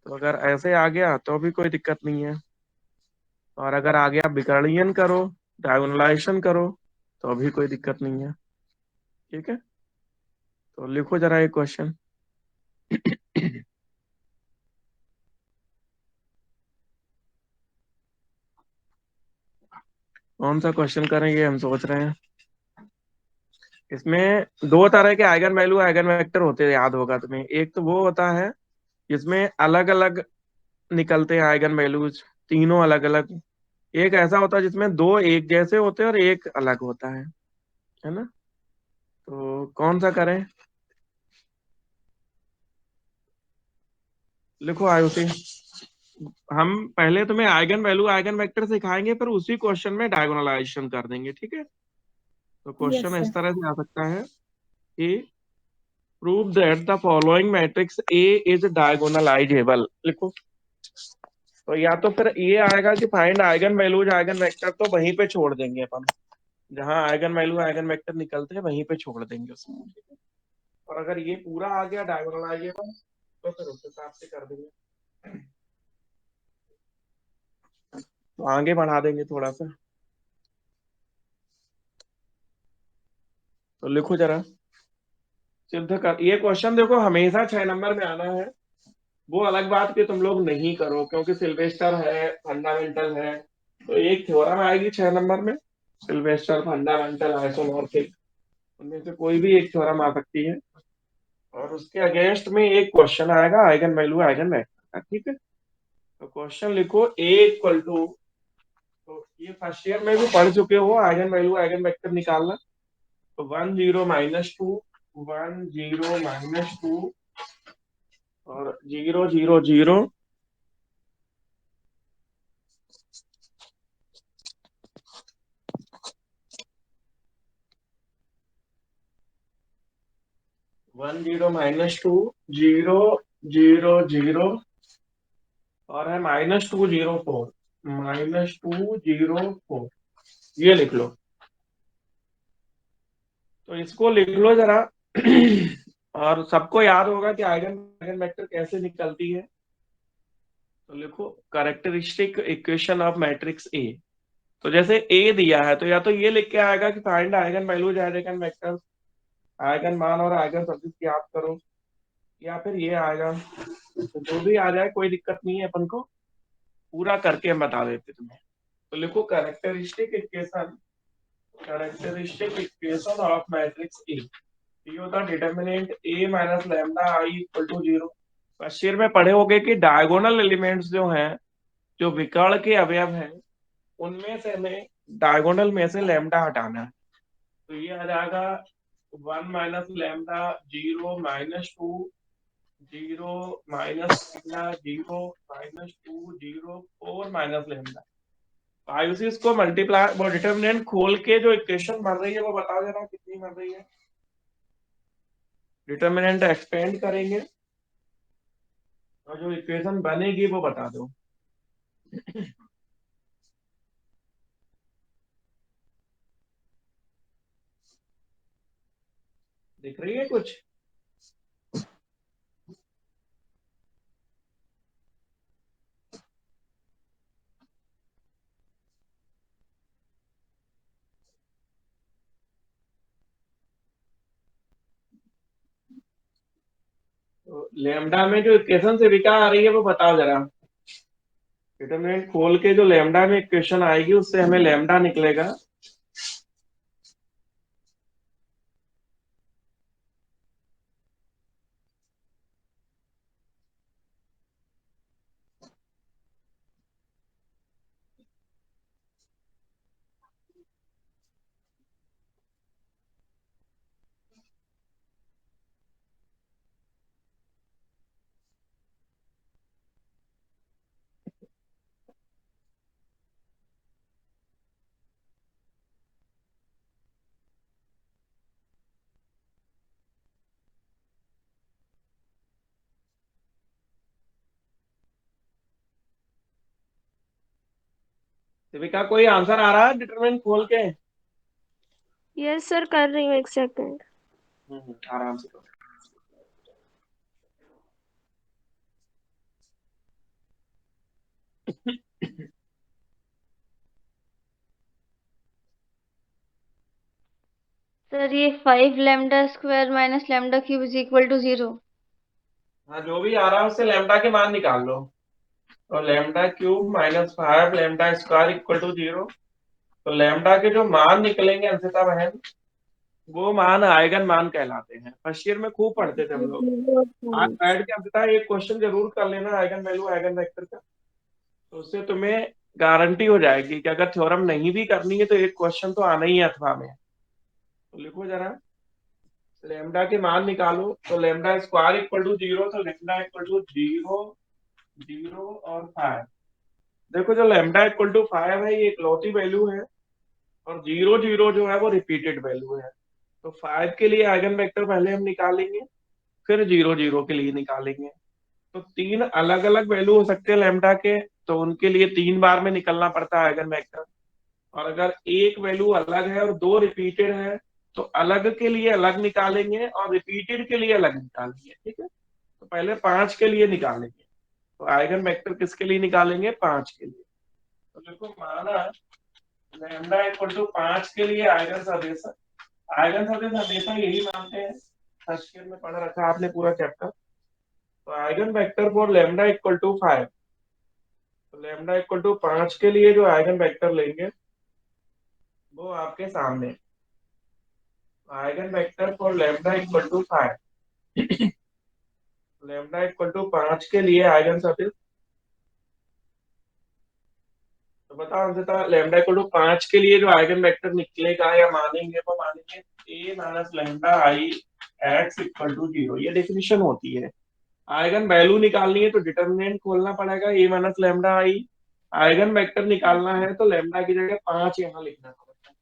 तो अगर ऐसे आ गया तो भी कोई दिक्कत नहीं है, और अगर आ गया विकर्णीयन करो, डायगोनलाइजेशन करो, तो भी कोई दिक्कत नहीं है। ठीक है, तो लिखो जरा एक क्वेश्चन। कौन सा क्वेश्चन करेंगे हम सोच रहे हैं। इसमें दो तरह के आइगन वैल्यू आइगन वेक्टर होते हैं, याद होगा तुम्हें। एक तो वो होता है जिसमें अलग अलग निकलते हैं आइगन वैल्यूज, तीनों अलग अलग। एक ऐसा होता है जिसमें दो एक जैसे होते हैं और एक अलग होता है ना। तो कौन सा करें। लिखो आयुषी। हम पहले तुम्हें आइगन वैल्यू आइगन वेक्टर सिखाएंगे, फिर उसी क्वेश्चन में डायगोनलाइजेशन कर देंगे, ठीक है। तो यस क्वेश्चन इस सर। तरह से आ सकता है कि prove that the following matrix A is diagonalisable. लिखो। तो या तो फिर ये आएगा कि find eigen values eigen vector, तो वहीं पे छोड़ देंगे अपन, जहां आइगन वैल्यू आइगन वेक्टर निकलते हैं वहीं पे छोड़ देंगे उसमें, ठीक है? और अगर ये पूरा आ गया डायगोनलाइजेबल, तो फिर उस हिसाब से कर देंगे। तो आगे बढ़ा देंगे थोड़ा सा। तो लिखो जरा। सिद्ध कर, ये क्वेश्चन देखो हमेशा 6 नंबर में आना है। वो अलग बात कि तुम लोग नहीं करो, क्योंकि सिल्वेस्टर है, फंडामेंटल है। तो एक थ्योरम आएगी 6 नंबर में, सिल्वेस्टर, फंडामेंटल, आइसोमॉर्फिक, उनमें से कोई भी एक थ्योरम आ सकती है। और उसके अगेंस्ट में एक क्वेश्चन आएगा आइगन वैल्यू आइगन वेक्टर का, ठीक है। तो क्वेश्चन लिखो ए इक्वल टू, तो ये फर्स्ट ईयर में भी पढ़ चुके हो, आइगन वैल्यू आइगन वेक्टर निकालना। तो 1 0 - 2, 1 0 - 2, और 0 0 0, 1 0 - 2, 0 0 0, और है -2 0 4, -2 0 4, ये लिख लो। तो इसको लिख लो जरा। और सबको याद होगा कि आइगन आइगन वेक्टर कैसे निकलती है। तो लिखो कैरेक्टरिस्टिक इक्वेशन ऑफ मैट्रिक्स ए। तो जैसे ए दिया है, तो या तो ये लिख के आएगा कि find eigen values eigen vector, eigen मान और आइगन सदिश ज्ञात करो, या फिर ये आएगा। तो जो भी आ जाए कोई दिक्कत नहीं है, अपन को पूरा करके हम बता देते तुम्हें। तो लिखो characteristic equation of matrix A. ये होता है determinant A minus lambda I equal to 0। First year में पढ़े होगे कि डायगोनल एलिमेंट्स जो हैं, जो विकर्ण के अवयव हैं, उनमें से हमें डायगोनल में से लैम्डा हटाना है। तो ये आ जाएगा 1 - लैम्डा, 0 - 2, 0 - 2, 0 - 2, 0 4 - लैम्डा। आयुषी इसको मल्टीप्लाई, वो डिटर्मिनेंट खोल के जो इक्वेशन बन रही है वो बताओ जरा कितनी बन रही है। डिटर्मिनेंट एक्सपेंड करेंगे और जो इक्वेशन बनेगी वो बता दो। दिख रही है कुछ। तो लेमडा में जो इक्वेशन से विका आ रही है वो बताओ जरा। डिटरमिनेंट खोल के जो लेमडा में इक्वेशन आएगी उससे हमें लेमडा निकलेगा। विका कोई आंसर आ रहा है डिटरमिनेंट खोल के। यस सर, कर रही हूँ, एक सेकंड। आराम से करो। सर ये 5 lambda square minus lambda cube is equal to 0। हाँ, जो भी आ रहा है उससे लैम्डा के मान निकाल लो। तो lambda cube minus 5 lambda square equal to 0। तो लैम्डा के जो मान निकलेंगे अंशिता बहन, वो मान आइगन मान कहलाते हैं। फर्स्ट ईयर में खूब पढ़ते थे हम लोग। आज बैठ के अंशिता एक क्वेश्चन जरूर कर लेना आइगन वैल्यू आइगन वेक्टर का। तो उससे तुम्हें गारंटी हो जाएगी कि अगर थ्योरम नहीं भी करनी है तो एक क्वेश्चन तो आना ही है अथवा में। तो लिखो जरा, लेमडा के मान निकालो। तो लेमडा स्क्वायर इक्वल टू 0, तो लेमडा इक्वल टू 0, 0 और 5। देखो जो लेमडा इक्वल टू 5 है ये इकलौती वैल्यू है, और 0 0 जो है वो रिपीटेड वैल्यू है। तो 5 के लिए आइगन वेक्टर पहले हम निकालेंगे, फिर 0 0 के लिए निकालेंगे। तो तीन अलग अलग वैल्यू हो सकते हैं लेमडा के, तो उनके लिए 3 बार में निकलना पड़ता है आइगन वेक्टर। और अगर एक वैल्यू अलग है और दो रिपीटेड है, तो अलग के लिए अलग निकालेंगे और रिपीटेड के लिए अलग निकालेंगे। ठीक है, तो पहले 5 के लिए निकालेंगे। तो आइगन वेक्टर किसके लिए निकालेंगे? 5 के लिए। तो देखो माना लैम्डा इक्वल टू 5 के लिए आइगन सदिश, आइगन सदिश हमेशा यही मानते हैं, फर्स्ट ईयर में पढ़ रखा है आपने पूरा चैप्टर। तो eigen vector for lambda equal to 5, तो लैम्डा इक्वल टू 5 के लिए जो आइगन वेक्टर लेंगे वो आपके सामने। Eigen vector for lambda equal to 5, lambda equal to 5 के लिए आइगन सदिश। तो बताओ अंततः लैम्डा इक्वल टू 5 के लिए जो आइगन वेक्टर निकलेगा या मानेंगे वो मानेंगे A minus lambda I X equal to 0। ये डेफिनेशन होती है। आइगन वैल्यू निकालनी है तो डिटर्मिनेंट खोलना पड़ेगा ए माइनस लैम्डा आई। आइगन वेक्टर निकालना है तो लैम्डा की जगह 5 यहाँ लिखना पड़ेगा।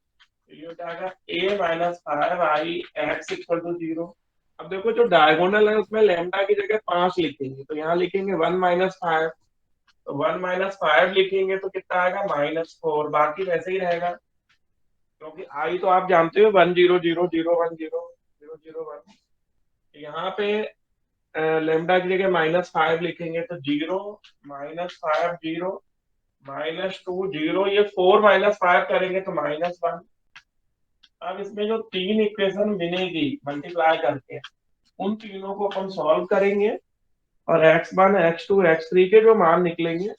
तो ये हो जाएगा A minus 5 I X equal to 0। अब देखो जो डायगोनल है उसमें लैम्डा की जगह 5 लिखेंगे, तो यहाँ लिखेंगे 1 - 5। तो 1 - 5 लिखेंगे तो कितना आएगा? -4। बाकी वैसे ही रहेगा, क्योंकि आई तो आप जानते हो 1 0 0 0 1 0 0 0 1। यहाँ पे लेमडा की जगह -5 लिखेंगे तो 0 -5 0 -2 0, ये 4 - 5 करेंगे तो -1। अब इसमें जो तीन इक्वेशन बनेगी मल्टीप्लाई करके, उन तीनों को अपन सॉल्व करेंगे, और x1 x2 x3 के जो मान निकलेंगे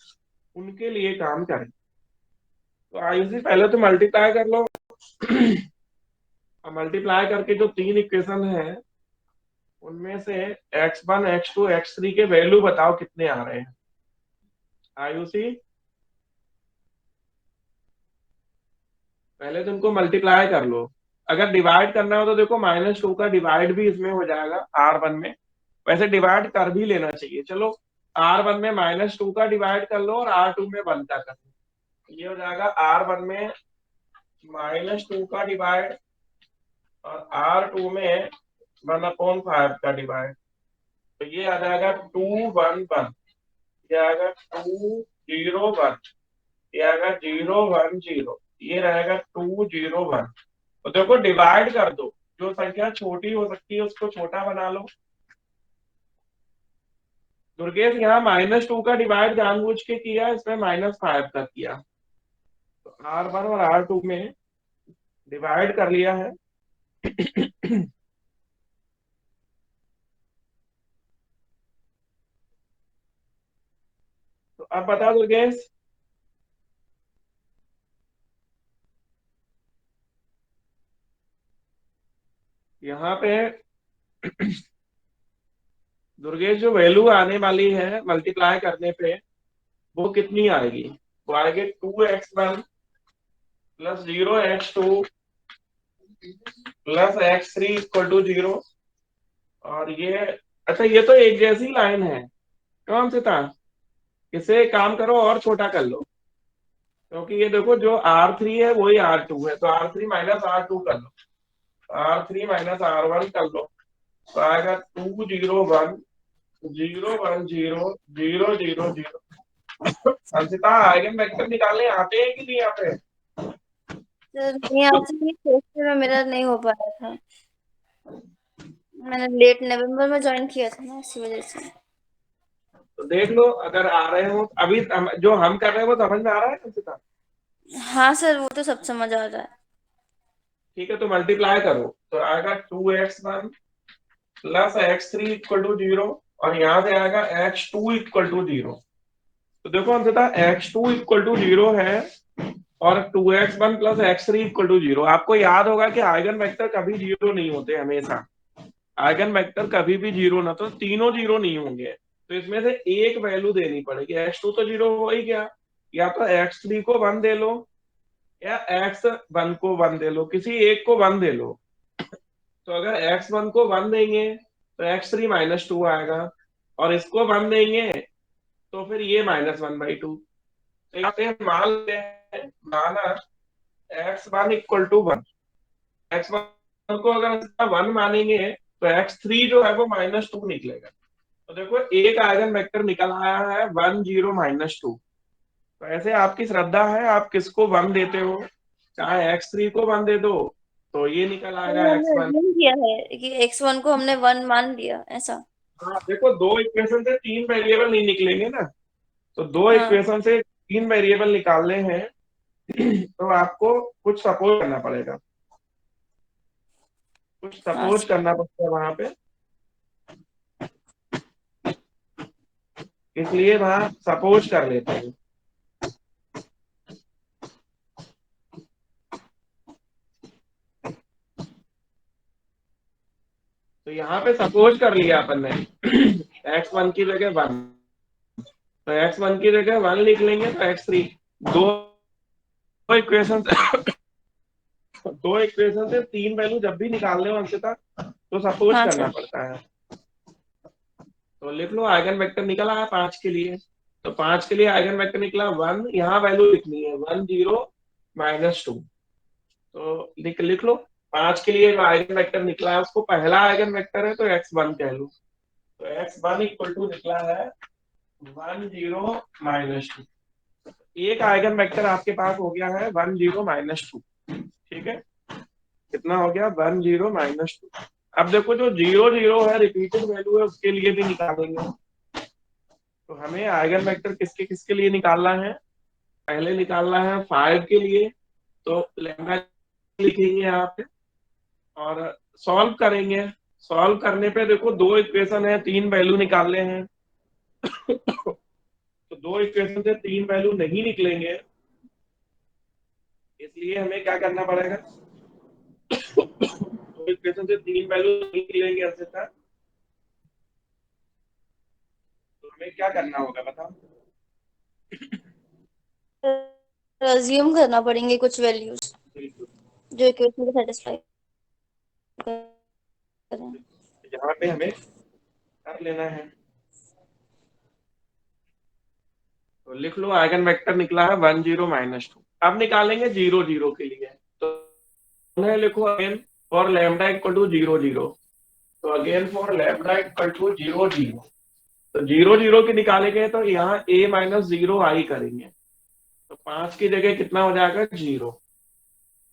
उनके लिए काम करेंगे। तो आयुषी पहले तो मल्टीप्लाई कर लो। मल्टीप्लाई करके जो तीन इक्वेशन है उनमें से x1 x2 x3 के वैल्यू बताओ कितने आ रहे हैं। आयुषी पहले तो उनको मल्टीप्लाई कर लो। अगर डिवाइड करना हो तो देखो -2 का डिवाइड भी इसमें हो जाएगा R1 में। वैसे डिवाइड कर भी लेना चाहिए। चलो R1 में -2 का डिवाइड कर लो और R2 में 1 का कर लो। ये हो जाएगा R1 में -2 का डिवाइड और R2 में 1/5 का डिवाइड। तो ये आ जाएगा 2 1 1। ये आएगा 2 0 1। ये आएगा 0 1 0। ये रहेगा 2 0 1। तो देखो डिवाइड कर दो, जो संख्या छोटी हो सकती है उसको छोटा बना लो। दुर्गेश यहाँ -2 का डिवाइड जानबूझ के किया, इसमें -5 का किया। तो R1 और R2 में डिवाइड कर लिया है। तो अब बता दुर्गेश, यहाँ पे दुर्गेश जो वैल्यू आने वाली है मल्टीप्लाई करने पे वो कितनी आएगी? वो आएगी 2x1 plus 0 x2 plus x3 equal to 0। और ये, अच्छा ये तो एक जैसी लाइन है। कौन से था? इसे एक काम करो और छोटा कर लो, क्योंकि ये देखो जो R3 है वही R2 है, तो R3 माइनस R2 कर लो, R3 माइनस R1 कर लो। तो आएगा 2 0 1 0 1 0 0 0 0। संचिता आइगन वेक्टर निकालने आते हैं कि नहीं आते? सर नहीं, आज ये फर्स्ट में मेरा नहीं हो पाया था। मैंने लेट नवंबर में ज्वाइन किया था ना, इसी वजह से। तो देख लो अगर आ रहे हो अभी जो हम कर रहे हैं वो समझ में आ रहा है अंशिता? हाँ सर, वो तो सब समझ आ रहा है। ठीक है, तो मल्टीप्लाई करो तो आएगा 2x1 plus x3 equal to 0, और यहाँ से आएगा x2 इक्वल टू 0। तो देखो अंशिता x2 इक्वल टू 0 है और 2x1 plus x3 equal to 0। आपको याद होगा कि आइगन वेक्टर कभी जीरो नहीं होते हमेशा। आइगन वेक्टर कभी भी जीरो ना, तो तीनों जीरो नहीं होंगे, तो इसमें से एक वैल्यू देनी पड़ेगी। x2 तो जीरो हो ही गया, या तो x3 को 1 दे लो या x1 को 1 दे लो, किसी एक को 1 दे लो। तो अगर x1 को 1 देंगे तो x3 -2 आएगा, और इसको 1 देंगे तो फिर ये -1/2। तो यहाँ पे मान लेते हैं, माना x1 इक्वल टू 1, x1 को अगर 1 मानेंगे तो x3 जो है वो -2 निकलेगा। तो देखो एक आइगन वेक्टर निकल आया है 1 0 -2। तो ऐसे आपकी श्रद्धा है, आप किसको 1 देते हो, चाहे x3 को 1 दे दो तो ये निकल तो आएगा हमने x1। assume किया है कि x1 को हमने 1 मान लिया, ऐसा। हाँ देखो, दो इक्वेशन से तीन वेरिएबल नहीं निकलेंगे ना, तो दो हाँ। इक्वेशन से तीन वेरिएबल निकालने हैं तो आपको कुछ सपोज करना पड़ेगा, कुछ हाँ सपोज सर। करना पड़ेगा वहां पे, इसलिए वहां सपोज कर लेते हैं। तो यहाँ पे सपोज कर लिया अपन ने x1 की जगह 1, तो x1 की जगह 1 लिख लेंगे तो x3। दो इक्वेशन दो इक्वेशन से तीन वैल्यू जब भी निकालने हो अंशिता तो सपोज हाँ करना सर। पड़ता है। तो लिख लो आइगन वेक्टर निकला है 5 के लिए, तो 5 के लिए आइगन वेक्टर निकला 1, यहाँ वैल्यू लिखनी है 1 0 -2। तो लिख लो 5 के लिए जो आइगन वेक्टर निकला है उसको पहला आइगन वेक्टर है तो x1 कह लो। तो x1 इक्वल टू निकला है 1 0 -2। एक आइगन वेक्टर आपके पास हो गया है 1 0 -2। ठीक है, कितना हो गया 1 0 -2। अब देखो जो 0 0 है रिपीटेड वैल्यू है उसके लिए भी निकालेंगे। तो हमें आइगन वेक्टर किसके किसके लिए निकालना है, पहले निकालना है 5 के लिए, तो लैम्डा लिखेंगे यहाँ पे और सॉल्व करेंगे। सॉल्व करने पे देखो दो इक्वेशन है, तीन वैल्यू निकालने हैं तो दो इक्वेशन से तीन वैल्यू नहीं निकलेंगे, इसलिए हमें क्या करना पड़ेगा दो इक्वेशन से तीन वैल्यू नहीं निकलेंगे अंशिता, तो हमें क्या करना होगा बताओ। अज्यूम करना पड़ेंगे कुछ वैल्यूज बिल्कुल, जो इक्वेशन को सेटिस्फाई करें। यहाँ पे हमें कर लेना है। तो लिख लो आइगन वेक्टर निकला है 1 0 -2। अब निकालेंगे 0 0 के लिए, तो उन्हें लिखो again for lambda equal to 0 0। तो again for lambda equal to 0 0, तो 0 0 की निकालेंगे तो यहाँ a -0 आई करेंगे, तो 5 की जगह कितना हो जाएगा 0,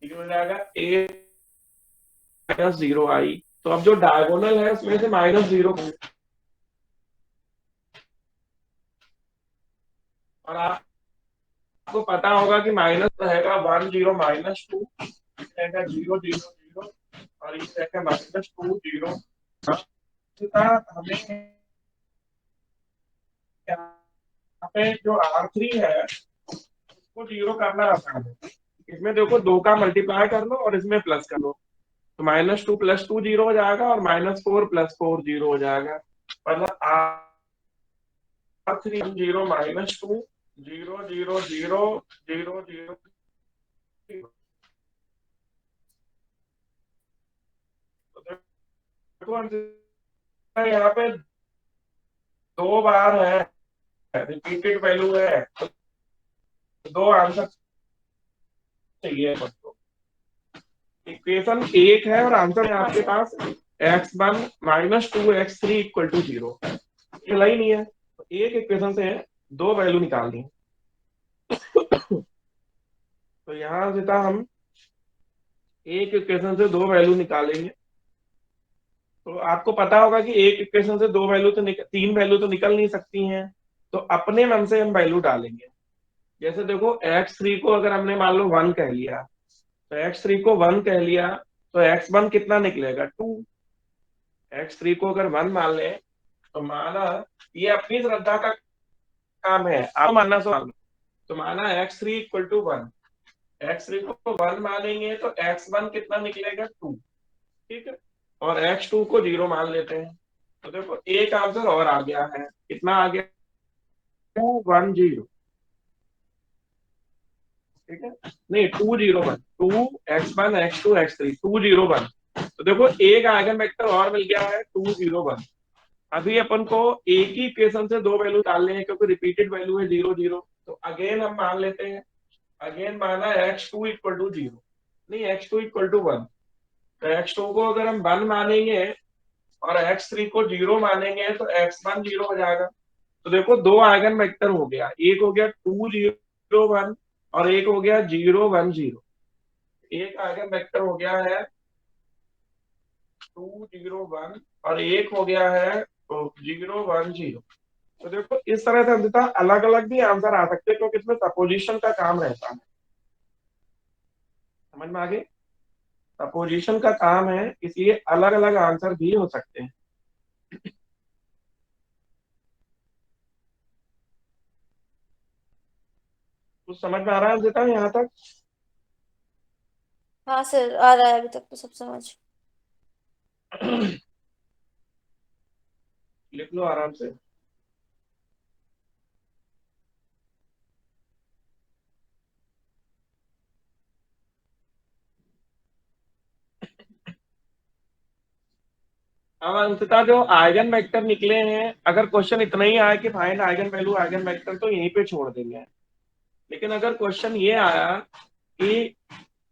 हो जाएगा a -0 आई। तो अब जो डायगोनल है उसमें से -0, और आपको पता होगा कि माइनस रहेगा 1 0 -2, रहेगा 0 0 0, और ये रहेगा -2 0। हमें यहाँ पे जो R3 है उसको 0 करना आसान है। इसमें देखो दो का मल्टीप्लाई कर लो और इसमें प्लस कर लो, तो -2 + 2 0 हो जाएगा और -4 + 4 0 हो जाएगा, मतलब R3 0 -2 0 0 0 0 0। देखो यहाँ पे दो बार है, रिपीटेड वैल्यू है, तो दो आंसर चाहिए सबको। इक्वेशन एक है और आंसर है हाँ आपके सर। पास x1 -2 x3 = 0। मिला ही नहीं है, तो एक इक्वेशन से दो वैल्यू निकालनी है। तो यहाँ से था हम एक इक्वेशन से दो वैल्यू निकालेंगे, तो आपको पता होगा कि एक इक्वेशन से दो वैल्यू तो तीन वैल्यू तो निकल नहीं सकती हैं, तो अपने मन से हम वैल्यू डालेंगे। जैसे देखो x3 को अगर हमने मान लो 1 कह लिया, तो x3 को 1 कह लिया, तो x1 कितना निकलेगा 2। x3 को अगर 1 मान ले तो माना, ये अपनी श्रद्धा का काम है, आप मानना सो मान लो। तो माना x3 इक्वल टू 1, x3 को 1 मानेंगे तो x1 कितना निकलेगा 2, ठीक है। और x2 को 0 मान लेते हैं। तो देखो एक आंसर और आ गया है, कितना आ गया, 210, ठीक है। नहीं 201, 2 x1 x2 x3 201। तो देखो एक आइगन वेक्टर और मिल गया है 201। अभी अपन को एक ही इक्वेशन से दो वैल्यू डालने हैं क्योंकि रिपीटेड वैल्यू है 0 0। तो अगेन हम मान लेते हैं, अगेन माना x2 इक्वल टू 0, नहीं x2 इक्वल टू 1। तो x2 को अगर हम 1 मानेंगे और x3 को 0 मानेंगे तो x1 0 हो जाएगा। तो देखो दो आइगन वेक्टर हो गया, एक हो गया 201 और एक हो गया 010। एक आइगन वेक्टर हो गया है 201 और एक हो गया है 010। तो देखो इस तरह से अंततः अलग अलग भी आंसर आ सकते हैं क्योंकि इसमें सपोजिशन का काम रहता है। समझ में आ गई, सपोजिशन का काम है, इसलिए अलग अलग आंसर भी हो सकते हैं। कुछ समझ में आ रहा है अंकिता यहाँ तक? हाँ सर, आ रहा है अभी तक तो सब समझ। लिख लो आराम से। अब अंततः जो आइगन वेक्टर निकले हैं, अगर क्वेश्चन इतना ही आया कि find eigen value eigen vector, तो यहीं पे छोड़ देंगे। लेकिन अगर क्वेश्चन ये आया कि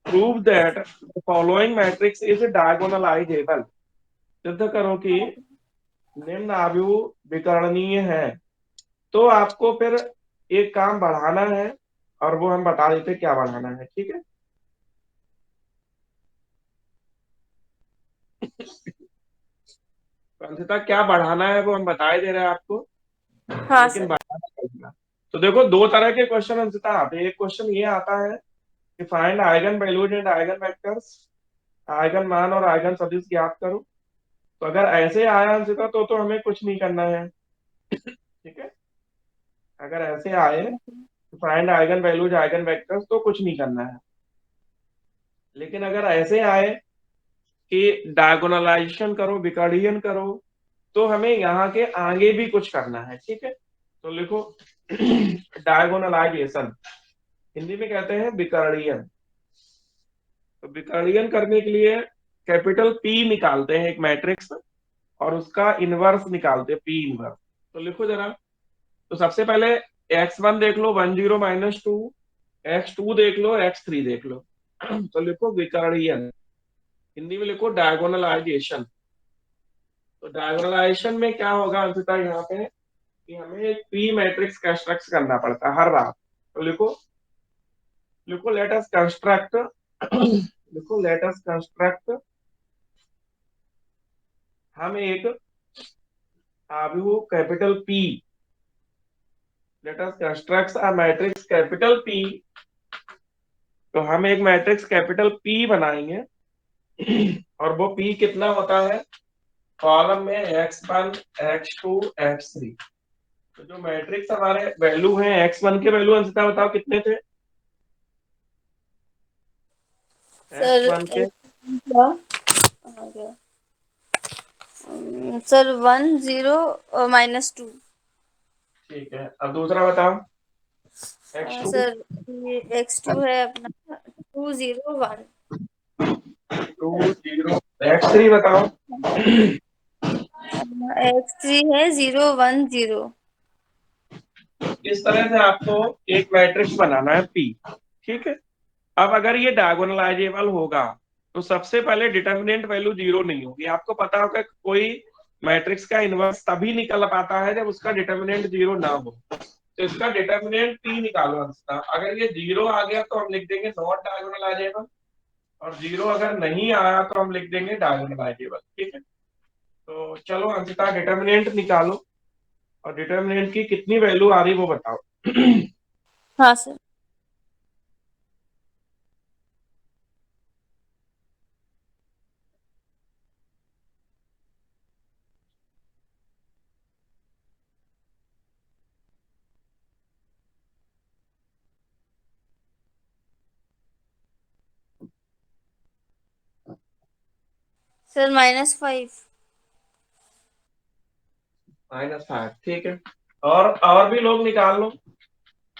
prove that the following matrix is diagonalisable, सिद्ध करो कि निम्न आव्यूह विकर्णीय है, तो आपको फिर एक काम बढ़ाना है और वो हम बता देते क्या बढ़ाना है, ठीक है। तो अंततः क्या बढ़ाना है वो हम बता ही दे रहे हैं आपको, हाँ लेकिन सर। बढ़ाना पड़ेगा। तो देखो दो तरह के क्वेश्चन अंततः आते हैं। एक क्वेश्चन ये आता है कि find eigen values and eigen vectors, eigen मान और आइगन सदिश ज्ञात करो। तो अगर ऐसे आया अंततः तो हमें कुछ नहीं करना है, ठीक है। अगर ऐसे आए find eigen values eigen vectors तो कुछ नहीं करना है। लेकिन अगर ऐसे आए कि डायगोनलाइजेशन करो, विकर्णीयन करो, तो हमें यहाँ के आगे भी कुछ करना है, ठीक है। तो लिखो डायगोनलाइजेशन, हिंदी में कहते हैं विकर्णीयन। तो विकर्णीयन करने के लिए कैपिटल पी निकालते हैं एक मैट्रिक्स, और उसका इनवर्स निकालते हैं पी इनवर्स। तो लिखो जरा। तो सबसे पहले x1 देख लो 10 - 2, x2 देख लो, x3 देख लो। तो लिखो विकर्णीयन, हिंदी में लिखो डायगोनलाइजेशन। तो डायगोनलाइजेशन में क्या होगा अंततः यहाँ पे कि हमें एक पी मैट्रिक्स कंस्ट्रक्ट करना पड़ता है हर बार। तो लिखो, लिखो लेट अस कंस्ट्रक्ट, लिखो लेट अस कंस्ट्रक्ट, हम एक आव्यूह capital P, let us construct a matrix capital P. तो हम एक मैट्रिक्स कैपिटल पी बनाएंगे और वो पी कितना होता है, कॉलम में x1 x2 x3। तो जो मैट्रिक्स हमारे वैल्यू हैं, x1 के वैल्यू अंशतः बताओ कितने थे, सर x1 के। क्या आ गया? सर 10 -2। ठीक है, अब दूसरा बताओ, x2। सर ये x2 है अपना 201। 20, x3 बताओ। x3 है 010। इस तरह से आपको एक मैट्रिक्स बनाना है पी, ठीक है। अब अगर ये डायगोनलाइजेबल होगा तो सबसे पहले डिटर्मिनेंट वैल्यू 0 नहीं होगी। आपको पता होगा कि कोई मैट्रिक्स का इनवर्स तभी निकल पाता है जब उसका डिटर्मिनेंट 0 ना हो। तो इसका डिटर्मिनेंट पी निकालो अंशतः। अगर ये 0 आ गया तो हम लिख देंगे नॉट डायगोनलाइजेबल, और 0 अगर नहीं आया तो हम लिख देंगे डायगोनलाइजेबल, ठीक है। तो चलो अंशतः डिटर्मिनेंट निकालो। और डिटर्मिनेंट की कितनी वैल्यू आ रही वो बताओ। हाँ सर। सर -5। -5, ठीक है। और भी लोग निकाल लो,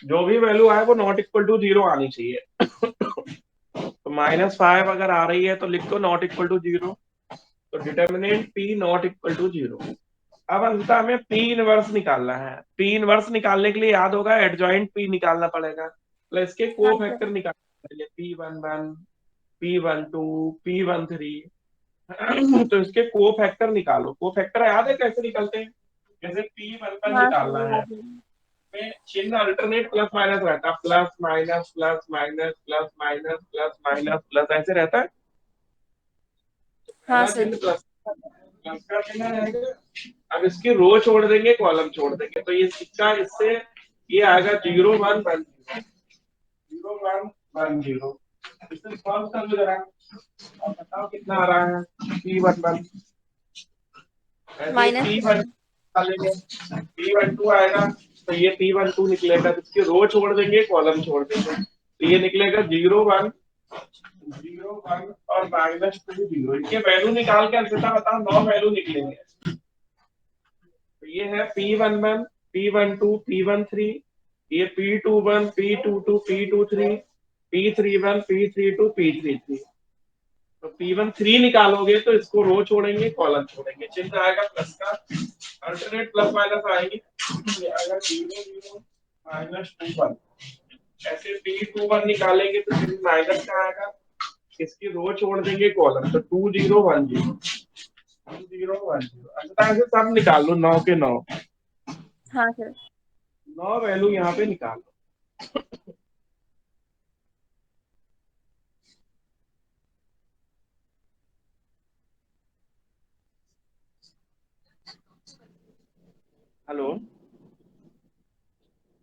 जो भी वैल्यू आए वो नॉट इक्वल टू जीरो आनी चाहिए। तो -5 अगर आ रही है तो लिख दो नॉट इक्वल टू जीरो। तो determinant P not equal to zero. अब अंततः हमें पी इनवर्स निकालना है। पी इनवर्स निकालने के लिए याद होगा एडजॉइंट पी निकालना पड़ेगा, तो इसके हाँ को सर। फैक्टर निकालना पड़ेगा, P11, P12, P13। तो इसके को फैक्टर निकालो। को फैक्टर याद है कैसे निकलते हैं? जैसे P11 हाँ सर, निकालना है, याद है। में चिन्ह अल्टरनेट प्लस माइनस रहता है, plus minus plus minus plus minus plus minus plus ऐसे रहता है। हाँ पहला सर। चिन्ह प्लस प्लस का चिन्ह रहेगा। अब इसकी रो छोड़ देंगे, कॉलम छोड़ देंगे, तो ये सिक्का इससे ये आएगा 0 1 1 0 1 1 0। इसे सॉल्व कर लो जरा और बताओ कितना आ रहा है। P11 ऐसे -1। P1 निकालेंगे, P12 आएगा, तो ये P12 निकलेगा, तो इसकी रो छोड़ देंगे, कॉलम छोड़ देंगे, तो ये निकलेगा 0 1 0 1 और -2 0। इनके वैल्यू निकाल के अंततः बताओ 9 वैल्यू निकलेंगे। तो ये है P11, P12, P13, ये P21, P22, P23, P31, P32, P33। तो P13 निकालोगे तो इसको रो छोड़ेंगे, कॉलम छोड़ेंगे, चिन्ह आएगा प्लस का, अल्टरनेट प्लस माइनस आएंगे, ये आएगा 0 0 -2 1। ऐसे P21 निकालेंगे तो चिन्ह माइनस का आएगा, इसकी रो छोड़ देंगे, कॉलम, तो 2 0 1 0 2 0 1 0। अच्छा ऐसे सब निकाल लो 9 के 9। हाँ सर। 9 वैल्यू यहाँ पे निकाल लो। हेलो,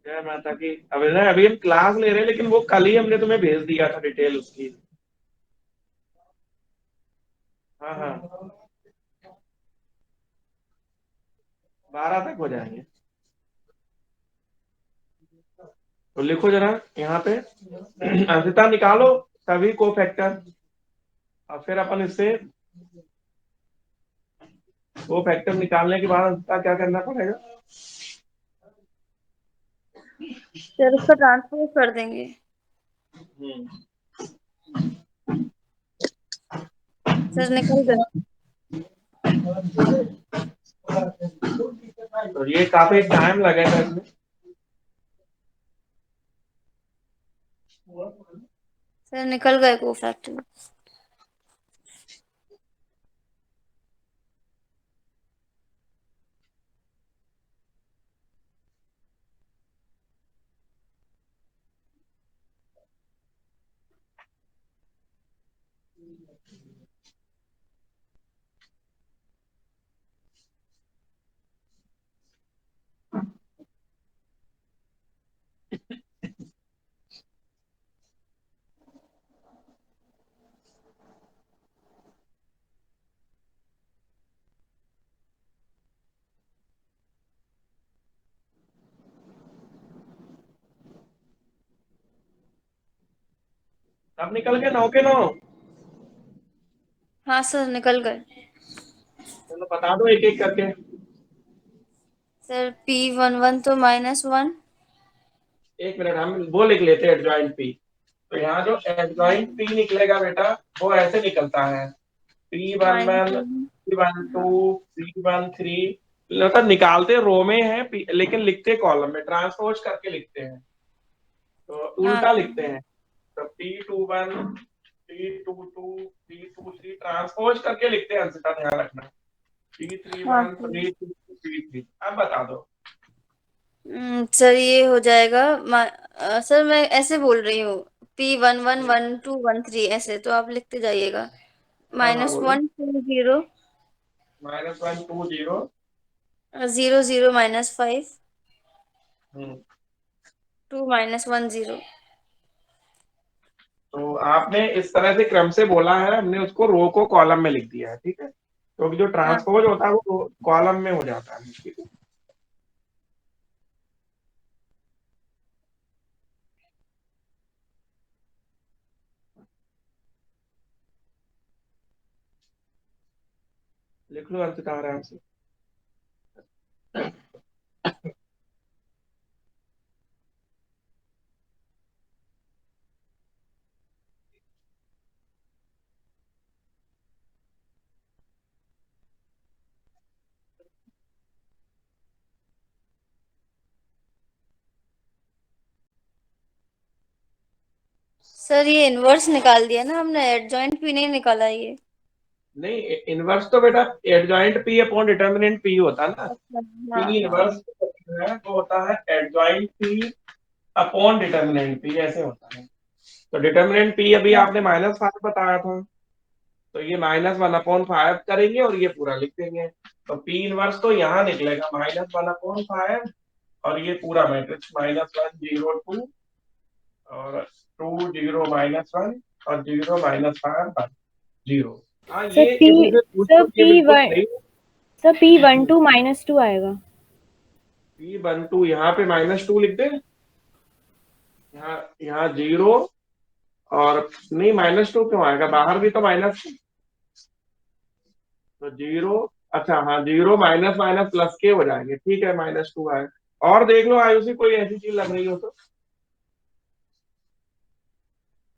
जय माता की। अभी हम क्लास ले रहे हैं, लेकिन वो कल ही हमने तुम्हें भेज दिया था डिटेल उसकी। हाँ हाँ, 12 तक हो जाएंगे। तो लिखो जरा यहाँ पे, अंशता निकालो सभी को फैक्टर, और फिर अपन इससे को फैक्टर निकालने के बाद अंशता क्या करना पड़ेगा। सर उसका ट्रांसफर कर देंगे। हम्म। सर निकल गए। तो ये काफी टाइम लगेगा इसमें। सर निकल गए को फैक्टर। सब निकल गए 9 के 9। हाँ सर निकल गए। चलो बता दो एक एक करके। सर P11 तो -1। एक मिनट, हम वो लिख लेते हैं एडजॉइंट पी। तो यहाँ जो एडजॉइंट पी निकलेगा बेटा, वो ऐसे निकलता है, P11, -1। P12, P13। मतलब निकालते रो में है, लेकिन लिखते कॉलम में, ट्रांसपोज करके लिखते हैं, तो हाँ उल्टा सर। लिखते हैं। तो P21, P22, P23 ट्रांसपोज करके लिखते हैं, अंशतः ध्यान रखना। हाँ P31, सर। P32, P3। अब बता दो। सर ये हो जाएगा। सर मैं ऐसे बोल रही हूँ, P11 12 13 ऐसे, तो आप लिखते जाइएगा। हाँ हाँ बोलो। -1 2 0 -1 2 0 0 0 -5, हम्म। 2 -1 0। तो आपने इस तरह से क्रम से बोला है, हमने उसको रो को कॉलम में लिख दिया है, ठीक है। क्योंकि जो हाँ ट्रांसपोज होता है वो कॉलम में हो जाता है, ठीक है। लिख लो अंकिता आराम से। सर, ये इनवर्स निकाल दिया ना हमने, एडजॉइंट भी नहीं निकाला ये। नहीं, इनवर्स तो बेटा adjoint P upon determinant P होता है ना। अच्छा। पी हाँ हाँ। इनवर्स जो है वो होता है adjoint P upon determinant P, ऐसे होता है। तो डिटर्मिनेंट पी अभी हाँ। आपने -5 बताया था, तो ये -1/5 करेंगे और ये पूरा लिख देंगे। तो पी इनवर्स तो यहाँ निकलेगा -1/5, और ये पूरा मैट्रिक्स -1 0 2 और 2 0 -1 और 0 -5 0। हाँ, सर ये पी किसी से पूछ सर लो, ये पी बिल्कुल वन सही। सर P12 -2 आएगा। P12 यहाँ पे -2 लिख दे। यहाँ यहाँ 0 और नहीं, -2 क्यों आएगा, बाहर भी तो माइनस। तो 0, अच्छा हाँ, 0 माइनस माइनस प्लस के हो जाएंगे, ठीक है, -2 आए। और देख लो आयुषी, कोई ऐसी चीज लग रही हो तो।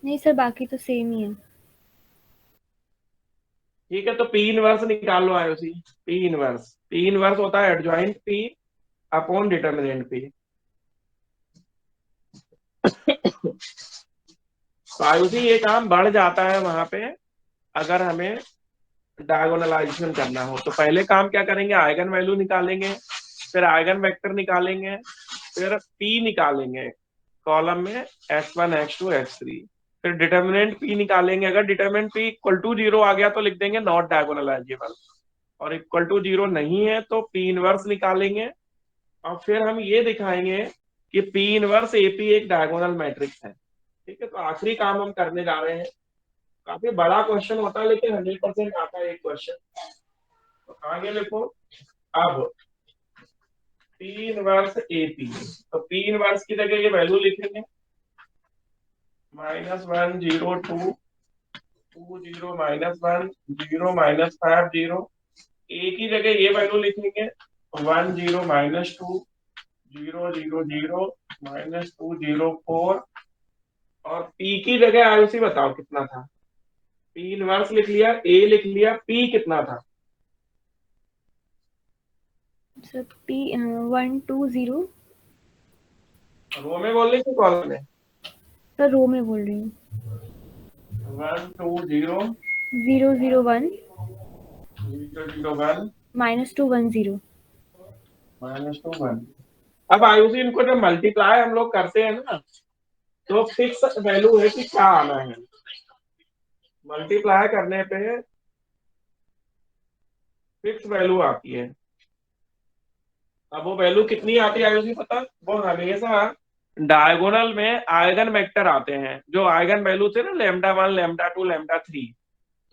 नहीं सर, बाकी तो सेम ही है। ठीक है, तो पी इनवर्स निकाल लो आयुषी। पी इनवर्स होता है adjoint P upon determinant P. तो आयुषी ये काम बढ़ जाता है वहां पे, अगर हमें डायगोनलाइजेशन करना हो। तो पहले काम क्या करेंगे, आइगन वैल्यू निकालेंगे, फिर आइगन वेक्टर निकालेंगे, फिर पी निकालेंगे कॉलम में x1 x2 x3, फिर डिटर्मिनेंट पी निकालेंगे। अगर डिटर्मिनेंट पी इक्वल टू 0 आ गया तो लिख देंगे नॉट डायगोनलाइजेबल, और इक्वल टू 0 नहीं है तो पी इनवर्स निकालेंगे। और फिर हम ये दिखाएंगे कि पी इनवर्स एपी एक डायगोनल मैट्रिक्स है, ठीक है। तो आखिरी काम हम करने जा रहे हैं। काफी बड़ा क्वेश्चन होता है, लेकिन 100% आता है एक क्वेश्चन। तो आगे लिखो अब पी इनवर्स एपी। तो पी इनवर्स की जगह ये वैल्यू लिखेंगे -1 0 2 2 0 -1 0 -5 0। ए की जगह ये वैल्यू लिखेंगे 1 0 -2 0 0 0 -2 0 4। और पी की जगह आयुषी बताओ कितना था। पी इनवर्स लिख लिया, ए लिख लिया, पी कितना था। Sir P 1 2 0। रो में बोल रही थी कॉलम में। सर रो में बोल रही हूँ। 1 2 0 0 0 1 0 0 1 -2 1 0। -2 1। अब आयुषी इनको जब मल्टीप्लाई हम लोग करते हैं ना, तो फिक्स वैल्यू है कि क्या आना है। मल्टीप्लाई करने पे फिक्स वैल्यू आती है। अब वो वैल्यू कितनी आती है आयुषी पता, वो हमेशा डायगोनल में आइगन वेक्टर आते हैं, जो आइगन वैल्यू थे ना λ1 λ2 λ3,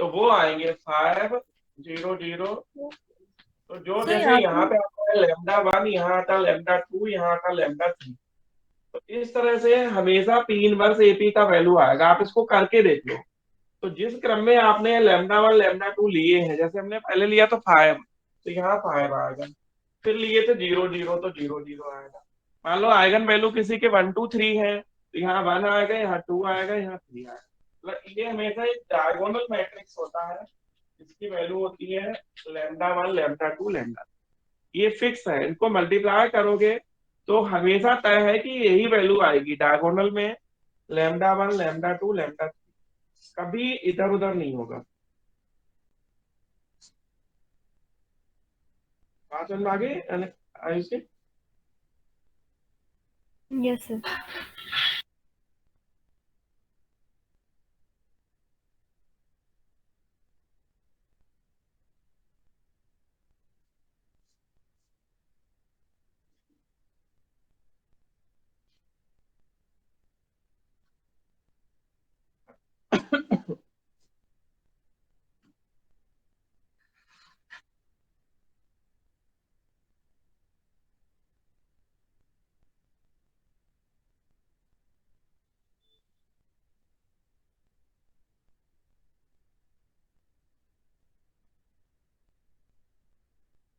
तो वो आएंगे 5 0 0। तो जो सर जैसे यहाँ आपने पे आता है λ1, यहाँ आता है λ2, यहाँ आता है λ3। तो इस तरह से हमेशा पी इनवर्स एपी का वैल्यू आएगा, आप इसको करके देख लो। तो जिस क्रम में आपने λ1 λ2 लिए हैं, जैसे हमने पहले लिया तो 5, तो यहाँ 5 आएगा। फिर लिए थे 0 0, तो 0 0 आएगा। मान लो आइगन वैल्यू किसी के 1 2 3 है, तो यहाँ 1 आएगा, यहाँ 2 आएगा, यहाँ 3 आएगा। मतलब ये हमेशा एक डायगोनल मैट्रिक्स होता है, इसकी वैल्यू होती है λ1 λ2 λ। ये फिक्स है, इनको मल्टीप्लाई करोगे तो हमेशा तय है कि यही वैल्यू आएगी डायगोनल में, λ1 λ2 λ3, कभी इधर उधर नहीं होगा। बात समझ में आ गई आयुषी। Yes sir.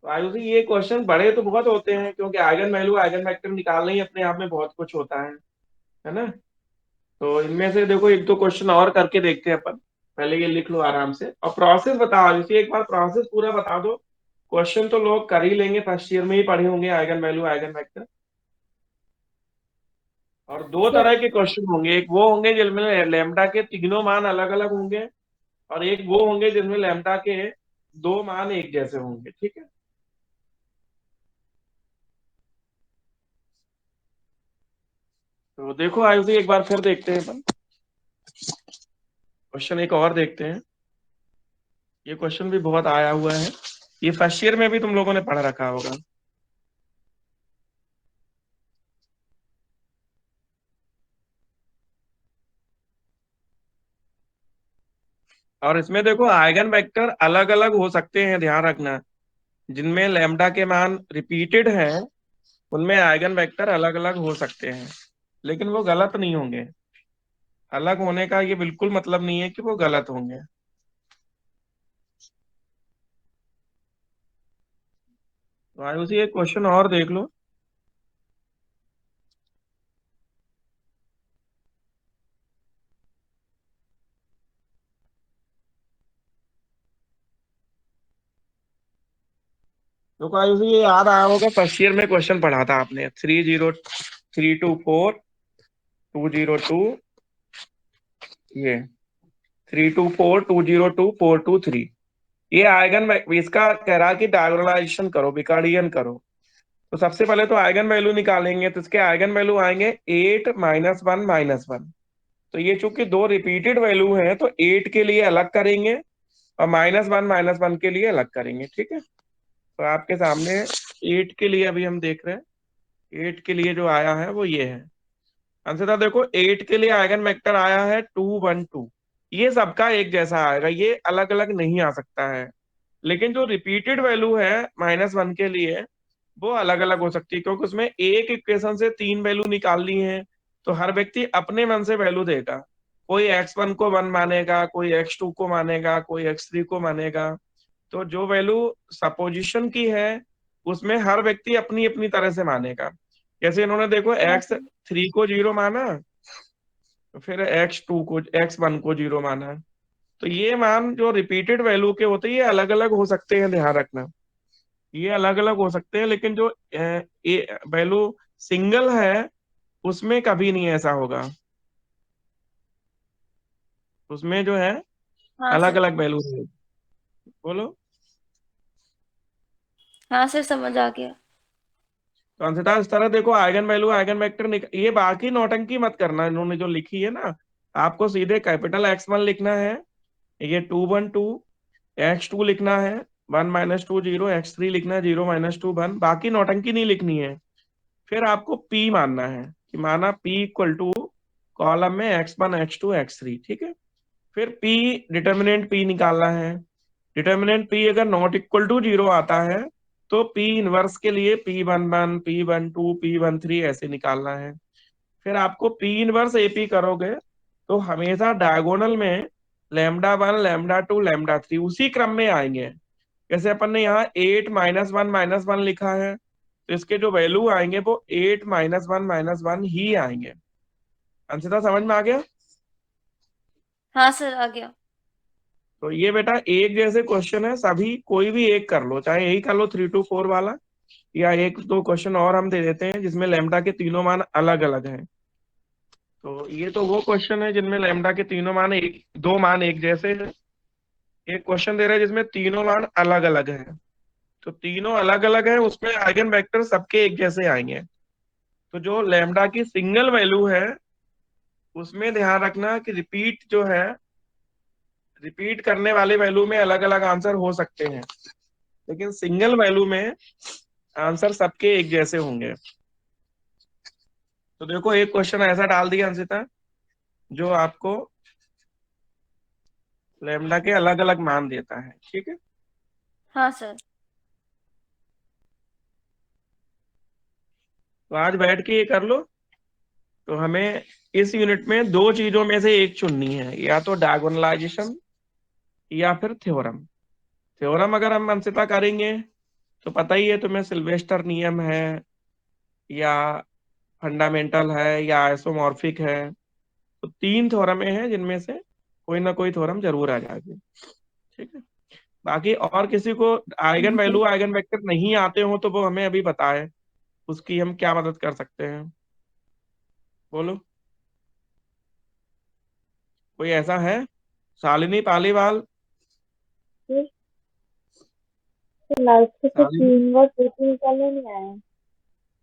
तो आयुषी ये क्वेश्चन बड़े तो बहुत होते हैं, क्योंकि आइगन वैल्यू आइगन वेक्टर निकालना ही अपने आप में बहुत कुछ होता है ना। तो इनमें से देखो एक दो क्वेश्चन और करके देखते हैं अपन। पहले ये लिख लो आराम से, और प्रोसेस बताओ आयुषी, एक बार प्रोसेस पूरा बता दो। क्वेश्चन तो लोग कर ही लेंगे, फर्स्ट ईयर में ही पढ़े होंगे आइगन वैल्यू आइगन वेक्टर। और दो सर तरह के क्वेश्चन होंगे, एक वो होंगे जिनमें लैम्डा के तीनों मान अलग अलग होंगे, और एक वो होंगे जिनमें लैम्डा के दो मान एक जैसे होंगे, ठीक है। तो देखो आयुषी एक बार फिर देखते हैं अपन, क्वेश्चन एक और देखते हैं। ये क्वेश्चन भी बहुत आया हुआ है, ये फर्स्ट ईयर में भी तुम लोगों ने पढ़ रखा होगा। और इसमें देखो आइगन वेक्टर अलग अलग हो सकते हैं, ध्यान रखना। जिनमें लैम्डा के मान रिपीटेड हैं उनमें आइगन वेक्टर अलग अलग हो सकते हैं, लेकिन वो गलत नहीं होंगे। अलग होने का ये बिल्कुल मतलब नहीं है कि वो गलत होंगे। तो आयुषी एक क्वेश्चन और देख लो। तो आयुषी ये याद आया होगा, फर्स्ट ईयर में क्वेश्चन पढ़ा था आपने, 30324 202, ये 324 202 423। ये आइगन, इसका कह रहा कि डायगोनलाइजेशन करो, विकर्णीयन करो। तो सबसे पहले तो आइगन वैल्यू निकालेंगे, तो इसके आइगन वैल्यू आएंगे 8 - 1 - 1। तो ये चूंकि दो रिपीटेड वैल्यू हैं तो 8 के लिए अलग करेंगे, और -1 - 1 के लिए अलग करेंगे, ठीक है। तो आपके सामने 8 के लिए अभी हम देख रहे हैं, 8 के लिए जो आया है वो ये है। अंशतः देखो 8 के लिए आइगन वेक्टर आया है 212। ये सबका एक जैसा आएगा, ये अलग अलग नहीं आ सकता है। लेकिन जो रिपीटेड वैल्यू है -1 के लिए, वो अलग अलग हो सकती है, क्योंकि उसमें एक इक्वेशन से तीन वैल्यू निकालनी है। तो हर व्यक्ति अपने मन से वैल्यू देगा, कोई x1 को 1 मानेगा, कोई x2 को मानेगा, कोई x3 को मानेगा। तो जो वैल्यू सपोजिशन की है उसमें हर व्यक्ति अपनी अपनी तरह से मानेगा। जैसे इन्होंने देखो हाँ सर। x3 को 0 माना, तो फिर x1 को 0 माना। तो ये मान जो रिपीटेड वैल्यू के होते हैं ये अलग अलग हो सकते हैं, ध्यान रखना। ये अलग अलग हो सकते हैं, लेकिन जो वैल्यू सिंगल है उसमें कभी नहीं ऐसा होगा। उसमें जो है हाँ अलग सर। अलग वैल्यू रहेगी। बोलो। हाँ सर, समझ आ गया। तो अंशतः इस तरह देखो आइगन वैल्यू आइगन वेक्टर ये बाकी नौटंकी मत करना, इन्होंने जो लिखी है ना। आपको सीधे कैपिटल X1 लिखना है, ये 212, X2 लिखना है 1 - 2 0, X3 लिखना है 0 - 2 1, बाकी नौटंकी नहीं लिखनी है। फिर आपको P मानना है, कि माना P = कॉलम में X1 X2 X3, ठीक है। फिर P डिटर्मिनेंट P निकालना है। डिटर्मिनेंट P अगर नॉट इक्वल टू 0 आता है तो P इनवर्स के लिए P11 P12 P13 ऐसे निकालना है। फिर आपको P इनवर्स AP करोगे तो हमेशा डायगोनल में λ1 λ2 λ3 उसी क्रम में आएंगे। जैसे अपन ने यहाँ 8 - 1 - 1 लिखा है, तो इसके जो वैल्यू आएंगे वो 8 - 1 - 1 ही आएंगे। अंशिता समझ में आ गया। हाँ सर, आ गया। तो ये बेटा एक जैसे क्वेश्चन है, सभी कोई भी एक कर लो, चाहे यही कर लो 3 to 4 वाला, या एक दो क्वेश्चन और हम दे देते हैं जिसमें लैम्डा के तीनों मान अलग अलग हैं। तो ये तो वो क्वेश्चन है जिनमें लैम्डा के तीनों मान दो मान एक जैसे हैं। एक क्वेश्चन दे रहा है जिसमें तीनों मान अलग अलग हैं। तो तीनों अलग अलग है, उसमें आइगन वेक्टर सबके एक जैसे आएंगे। तो जो लैम्डा की सिंगल वैल्यू है उसमें ध्यान रखना कि रिपीट जो है, रिपीट करने वाले वैल्यू में अलग अलग आंसर हो सकते हैं, लेकिन सिंगल वैल्यू में आंसर सबके एक जैसे होंगे। तो देखो एक क्वेश्चन ऐसा डाल दिया अंशिता, जो आपको लैम्डा के अलग अलग मान देता है, ठीक है। हाँ सर। तो आज बैठ के ये कर लो। तो हमें इस यूनिट में दो चीजों में से एक चुननी है, या तो डायगोनलाइजेशन या फिर थ्योरम। थ्योरम अगर हम अंशिता करेंगे तो पता ही है तुम्हें, सिल्वेस्टर नियम है या फंडामेंटल है या आइसोमॉर्फिक है। तो 3 थ्योरम हैं जिनमें से कोई ना कोई थ्योरम जरूर आ जाएगी। ठीक है। बाकी और किसी को आइगन वैल्यू आइगन वेक्टर नहीं आते हो तो वो हमें अभी बताए, उसकी हम क्या मदद कर सकते हैं, बोलो। कोई ऐसा है? शालिनी पालीवाल। लास्ट से शालिनी। 3 वर्ष निकालने नहीं आया।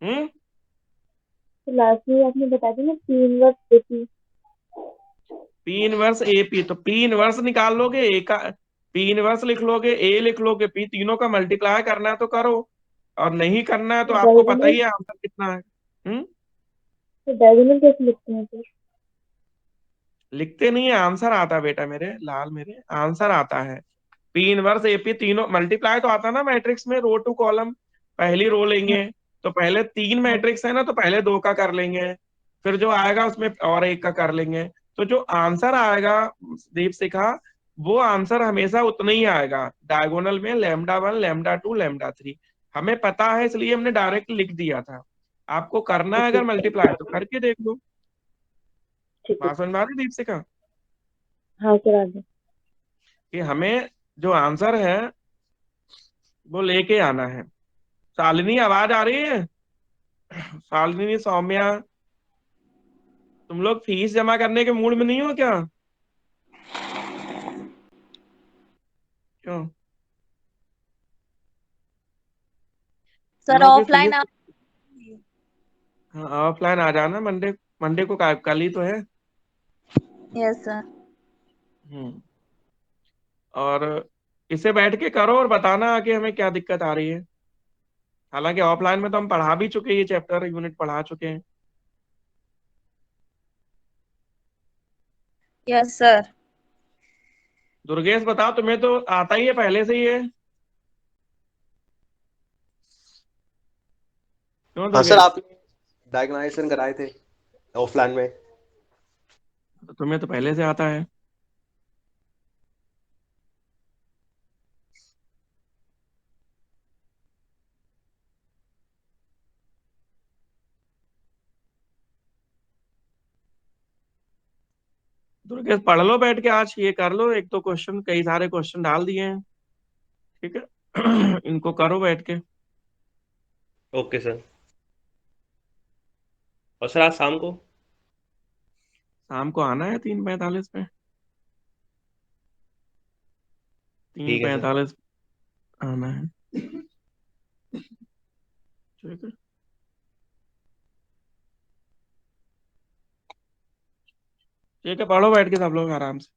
हम्म। तो लास्ट में आपने बता दी ना 3 वर्ष। 3 वर्ष एपी, तो 3 वर्ष निकाल लोगे, ए का 3 वर्ष लिख लोगे, ए लिख लोगे, पी, तीनों का मल्टीप्लाई करना है तो करो, और नहीं करना है तो तो आपको पता डायगोनल ही है आंसर कितना है। हम्म। तो डायगोनल कैसे लिखते हैं फिर? लिखते नहीं है, आंसर आता है बेटा मेरे लाल मेरे, आंसर आता है। 3 वर्ष एपी, तीनों मल्टीप्लाई तो आता ना मैट्रिक्स में, रो टू कॉलम। पहली रो लेंगे, तो पहले 3 मैट्रिक्स है ना, तो पहले 2 का कर लेंगे, फिर जो आएगा उसमें और 1 का कर लेंगे। तो जो आंसर आएगा दीप शिखा, वो आंसर हमेशा उतना ही आएगा डायगोनल में, λ1 λ2 λ3। हमें पता है इसलिए हमने डायरेक्ट लिख दिया था। आपको करना है ओके अगर मल्टीप्लाई तो करके देख लो। ठीक है। बात समझ में आ रही है दीप शिखा? हाँ सर आगे। कि हमें जो आंसर है वो लेके आना है। शालिनी आवाज आ रही है? शालिनी, सौम्या, तुम लोग फीस जमा करने के मूड में नहीं हो क्या? क्यों? तुम सर लोग की ऑफलाइन फीस। आप। हाँ, ऑफलाइन आ जाना मंडे। मंडे को कल ही तो है। Yes sir. हम्म। और इसे बैठ के करो और बताना आगे हमें क्या दिक्कत आ रही है। हालांकि ऑफलाइन में तो हम पढ़ा भी चुके हैं, ये चैप्टर यूनिट पढ़ा चुके हैं। Yes sir. दुर्गेश बताओ, तुम्हें तो आता ही है पहले से ही है, क्यों हाँ सर, दुर्गेश? आपने डायग्नाइजेशन कराए थे ऑफलाइन में। तो तुम्हें तो पहले से आता है। दुर्गेश पढ़ लो बैठ के, आज ये कर लो, एक तो क्वेश्चन, कई सारे क्वेश्चन डाल दिए हैं। ठीक है। इनको करो बैठ के। Okay sir. और सर आज शाम को? शाम को आना है 3:45 पे। तीन ठीक है सर। पैंतालीस आना है। ठीक है। ठीक है, पढ़ो बैठ के सब लोग आराम से।